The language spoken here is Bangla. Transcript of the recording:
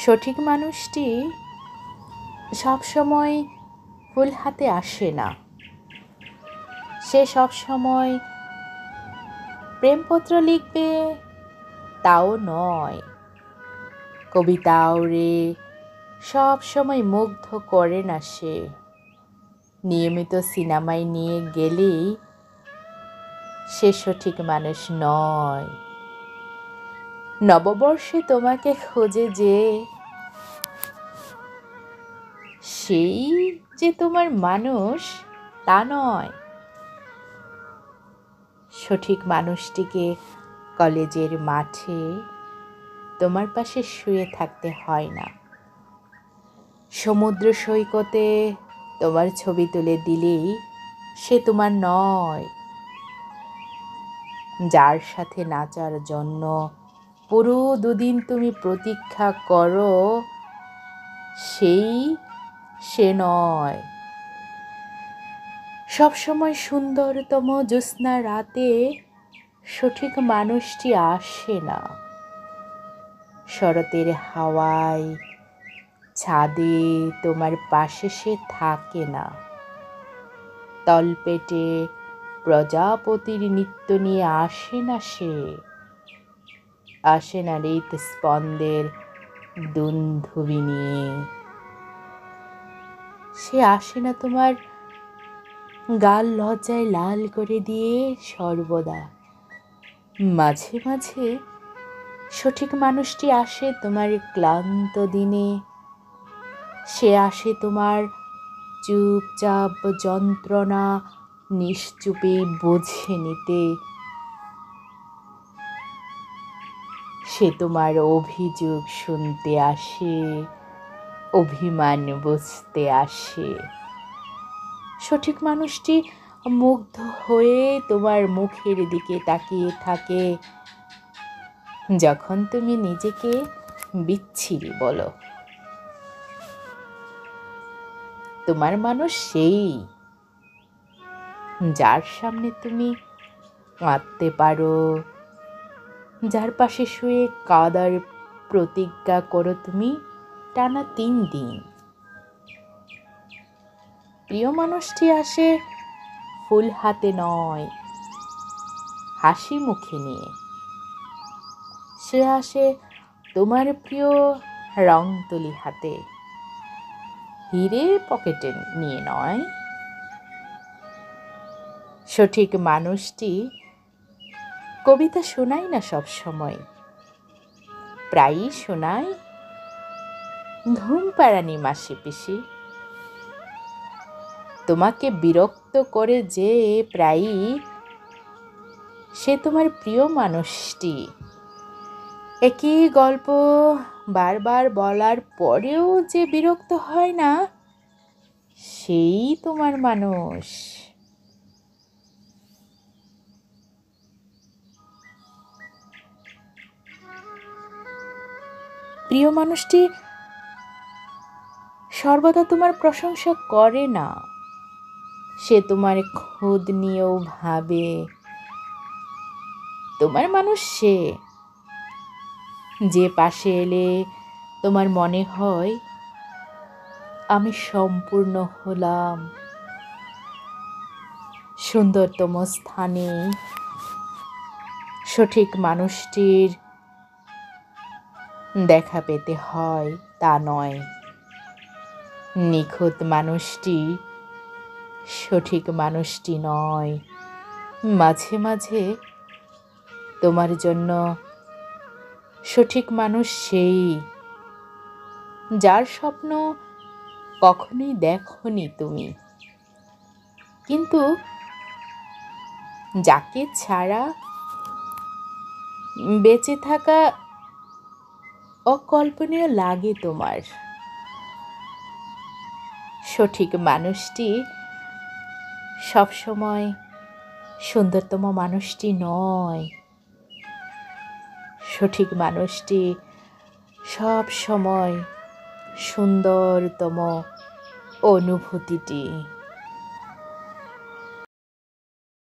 সঠিক মানুষটি সবসময় ফুল হাতে আসে না। সে সবসময় প্রেমপত্র লিখবে তাও নয়, কবিতাও রে সব সময় মুগ্ধ করে না। সে নিয়মিত সিনেমায় নিয়ে গেলেই সে সঠিক মানুষ নয়। নববর্ষে তোমাকে খোঁজে যে, সেই যে তোমার মানুষ তা নয়। সঠিক মানুষটিকে কলেজের মাঠে তোমার পাশে শুয়ে থাকতে হয় না। সমুদ্র সৈকতে তোমার ছবি তুলে দিলেই সে তোমার নয়। যার সাথে নাচার জন্য পুরো দুদিন তুমি প্রতীক্ষা করো, সে নয়। সবসময় সুন্দরতম জ্যোৎস্না রাতে সঠিক মানুষটি আসে না। শরতের হাওয়ায় ছাদে তোমার পাশে সে থাকে না। তলপেটে প্রজাপতির নৃত্য নিয়ে আসে না সে। আসে না হৃৎস্পন্দের দুন্ধুবি নিয়ে। সে আসে না তোমার গাল লজ্জায় লাল করে দিয়ে সর্বদা। মাঝে মাঝে সঠিক মানুষটি আসে তোমার ক্লান্ত দিনে। সে আসে তোমার চুপচাপ যন্ত্রণা নিশ্চুপে বুঝে নিতে। সে তোমার অভিযোগ শুনতে আসে, অভিমান বুঝতে আসে। সঠিক মানুষটি মুগ্ধ হয়ে তোমার মুখের দিকে তাকিয়ে থাকে যখন তুমি নিজেকে বিচ্ছিরি বলো। তোমার মানুষ সেই, যার সামনে তুমি কাঁদতে পারো, যার পাশে শুয়ে কাঁদার প্রতিজ্ঞা করো তুমি টানা 3 দিন। প্রিয় মানুষটি আসে ফুল হাতে নয়, হাসি মুখে নিয়ে। সে আসে তোমার প্রিয় রং তুলি হাতে, হিরে পকেটে নিয়ে নয়। সঠিক মানুষটি কবিতা শোনায় না সব সময়, প্রায়ই শোনায় ঘুম পাড়ানি মাসি পিসি। তোমাকে বিরক্ত করে যে প্রায়ই সে তোমার প্রিয় মানুষটি। একই গল্প বারবার বলার পরেও যে বিরক্ত হয় না, সেই তোমার মানুষ। প্রিয় মানুষটি সর্বদা তোমার প্রশংসা করে না। সে তোমার খোদ নিয়েও ভাবে। তোমার মানুষ সে, যে পাশে এলে তোমার মনে হয় আমি সম্পূর্ণ হলাম। সুন্দরতম স্থানে সঠিক মানুষটির দেখা পেতে হয় তা নয়। নিখুঁত মানুষটি সঠিক মানুষটি নয়। মাঝে মাঝে তোমার জন্য সঠিক মানুষ সেই, যার স্বপ্ন কখনোই দেখোনি তুমি, কিন্তু যাকে ছাড়া বেঁচে থাকা অকল্পনীয় লাগে তোমার। সঠিক মানুষটি সবসময় সুন্দরতম মানুষটি নয়। সঠিক মানুষটি সব সময় সুন্দরতম অনুভূতিটি।